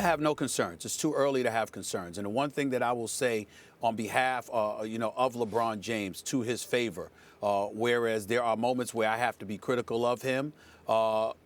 have no concerns. It's too early to have concerns. And the one thing that I will say on behalf, of LeBron James to his favor, whereas there are moments where I have to be critical of him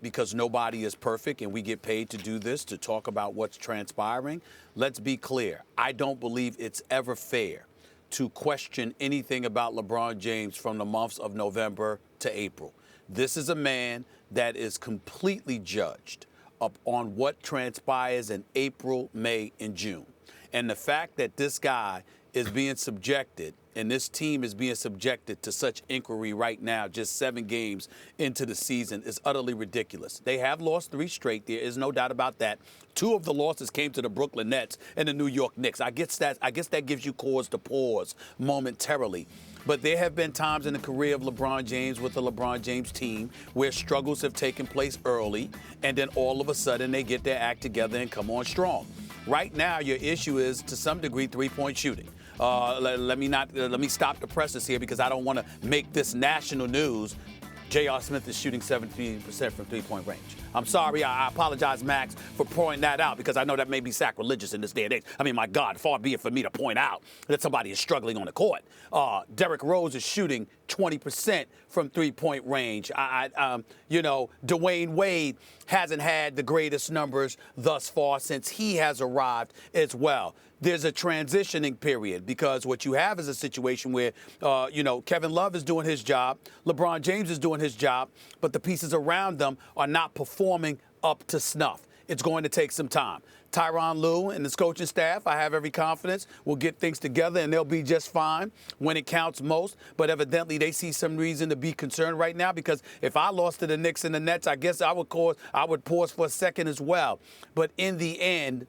because nobody is perfect and we get paid to do this, to talk about what's transpiring. Let's be clear. I don't believe it's ever fair to question anything about LeBron James from the months of November to April. This is a man that is completely judged up on what transpires in April, May, and June. And the fact that this guy is being subjected and this team is being subjected to such inquiry right now, just 7 games into the season, is utterly ridiculous. They have lost 3 straight. There is no doubt about that. 2 of the losses came to the Brooklyn Nets and the New York Knicks. I guess that gives you cause to pause momentarily. But there have been times in the career of LeBron James with the LeBron James team where struggles have taken place early, and then all of a sudden they get their act together and come on strong. Right now, your issue is, to some degree, 3-point shooting. Let me stop the presses here because I don't want to make this national news. J.R. Smith is shooting 17% from 3-point range. I'm sorry. I apologize, Max, for pointing that out because I know that may be sacrilegious in this day and age. I mean, my God, far be it for me to point out that somebody is struggling on the court. Derrick Rose is shooting 20% from 3-point range. Dwayne Wade hasn't had the greatest numbers thus far since he has arrived as well. There's a transitioning period because what you have is a situation where, Kevin Love is doing his job, LeBron James is doing his job, but the pieces around them are not performing up to snuff. It's going to take some time. Tyronn Lue and his coaching staff, I have every confidence, will get things together and they'll be just fine when it counts most. But evidently they see some reason to be concerned right now because if I lost to the Knicks and the Nets, I guess I would pause for a second as well. But in the end,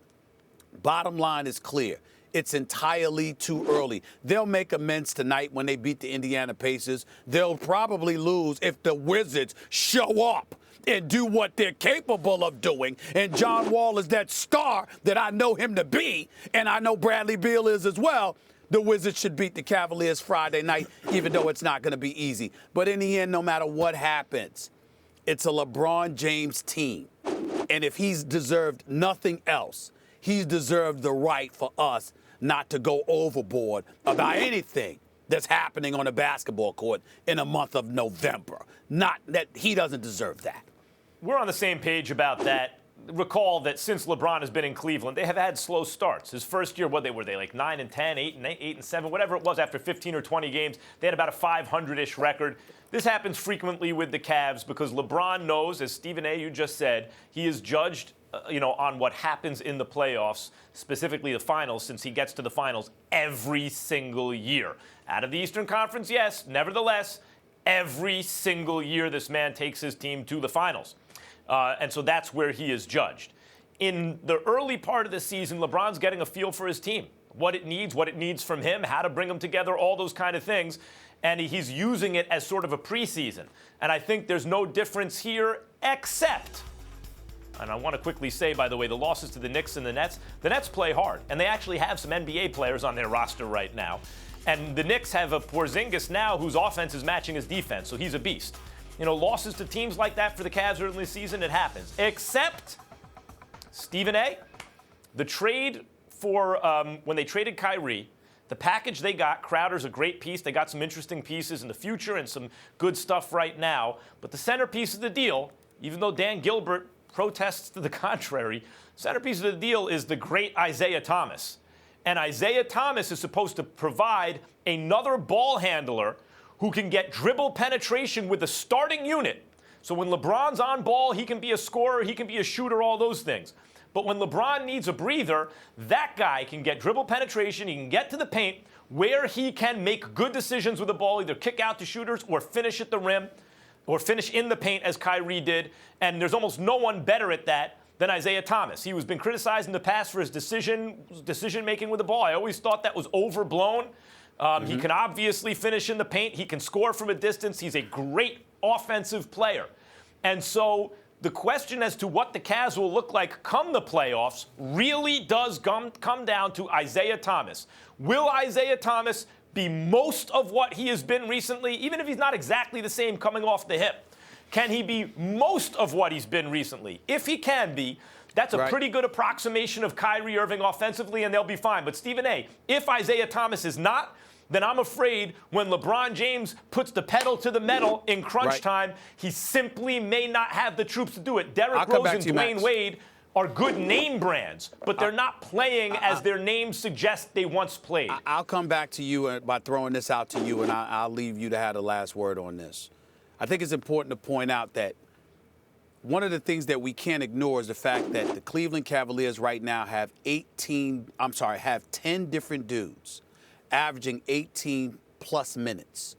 bottom line is clear. It's entirely too early. They'll make amends tonight when they beat the Indiana Pacers. They'll probably lose if the Wizards show up and do what they're capable of doing. And John Wall is that star that I know him to be, and I know Bradley Beal is as well. The Wizards should beat the Cavaliers Friday night, even though it's not going to be easy. But in the end, no matter what happens, it's a LeBron James team. And if he's deserved nothing else, he's deserved the right for us not to go overboard about anything that's happening on a basketball court in the month of November. Not that he doesn't deserve that. We're on the same page about that. Recall that since LeBron has been in Cleveland, they have had slow starts. His first year, what were they like 9-10, 8-7, whatever it was after 15 or 20 games. They had about a 500-ish record. This happens frequently with the Cavs because LeBron knows, as Stephen A., you just said, he is judged on what happens in the playoffs, specifically the finals, since he gets to the finals every single year. Out of the Eastern Conference, yes. Nevertheless, every single year this man takes his team to the finals. And so that's where he is judged. In the early part of the season, LeBron's getting a feel for his team, what it needs from him, how to bring them together, all those kind of things. And he's using it as sort of a preseason. And I think there's no difference here except, and I want to quickly say, by the way, the losses to the Knicks and the Nets play hard. And they actually have some NBA players on their roster right now. And the Knicks have a Porzingis now whose offense is matching his defense, so he's a beast. Losses to teams like that for the Cavs early in the season, it happens. Except, Stephen A., the trade for when they traded Kyrie, the package they got, Crowder's a great piece. They got some interesting pieces in the future and some good stuff right now. But the centerpiece of the deal, even though Dan Gilbert protests to the contrary, centerpiece of the deal is the great Isaiah Thomas. And Isaiah Thomas is supposed to provide another ball handler who can get dribble penetration with the starting unit. So when LeBron's on ball, he can be a scorer, he can be a shooter, all those things. But when LeBron needs a breather, that guy can get dribble penetration, he can get to the paint where he can make good decisions with the ball, either kick out to shooters or finish at the rim or finish in the paint as Kyrie did. And there's almost no one better at that than Isaiah Thomas. He has been criticized in the past for his decision-making with the ball. I always thought that was overblown. He can obviously finish in the paint. He can score from a distance. He's a great offensive player. And so the question as to what the Cavs will look like come the playoffs really does come down to Isaiah Thomas. Will Isaiah Thomas be most of what he has been recently, even if he's not exactly the same coming off the hip? Can he be most of what he's been recently? If he can be, That's a Right. pretty good approximation of Kyrie Irving offensively, and they'll be fine. But Stephen A., if Isaiah Thomas is not, then I'm afraid when LeBron James puts the pedal to the metal in crunch Right. time, he simply may not have the troops to do it. Derrick I'll come Rose back and to you, Dwayne Max. Wade are good name brands, but they're not playing as their names suggest they once played. I'll come back to you by throwing this out to you, and I'll leave you to have the last word on this. I think it's important to point out that one of the things that we can't ignore is the fact that the Cleveland Cavaliers right now have 10 different dudes averaging 18 plus minutes.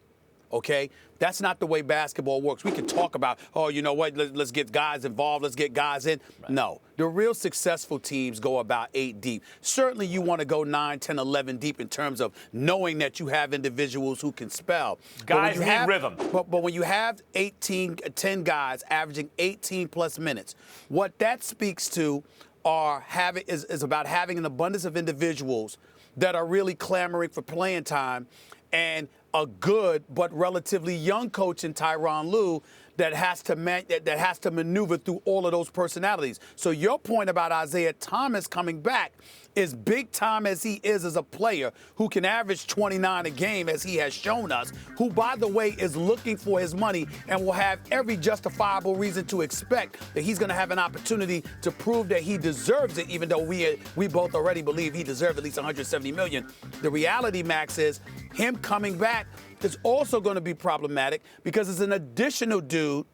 Okay? That's not the way basketball works. We can talk about, oh, you know what, let's get guys involved, let's get guys in. Right. No. The real successful teams go about 8 deep. Certainly you want to go 9, 10, 11 deep in terms of knowing that you have individuals who can spell. Guys need rhythm. But when you have 10 guys averaging 18 plus minutes, what that speaks to is about having an abundance of individuals that are really clamoring for playing time, and a good but relatively young coach in Tyronn Lue that has to maneuver through all of those personalities. So your point about Isaiah Thomas coming back is big time as he is as a player who can average 29 a game as he has shown us, who, by the way, is looking for his money and will have every justifiable reason to expect that he's going to have an opportunity to prove that he deserves it, even though we both already believe he deserves at least $170 million. The reality, Max, is him coming back is also going to be problematic because it's an additional dude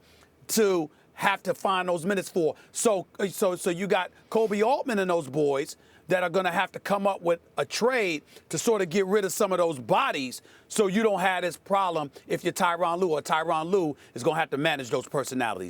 to have to find those minutes for. So you got Kobe Altman and those boys that are going to have to come up with a trade to sort of get rid of some of those bodies so you don't have this problem if you're Tyronn Lue, or Tyronn Lue is going to have to manage those personalities.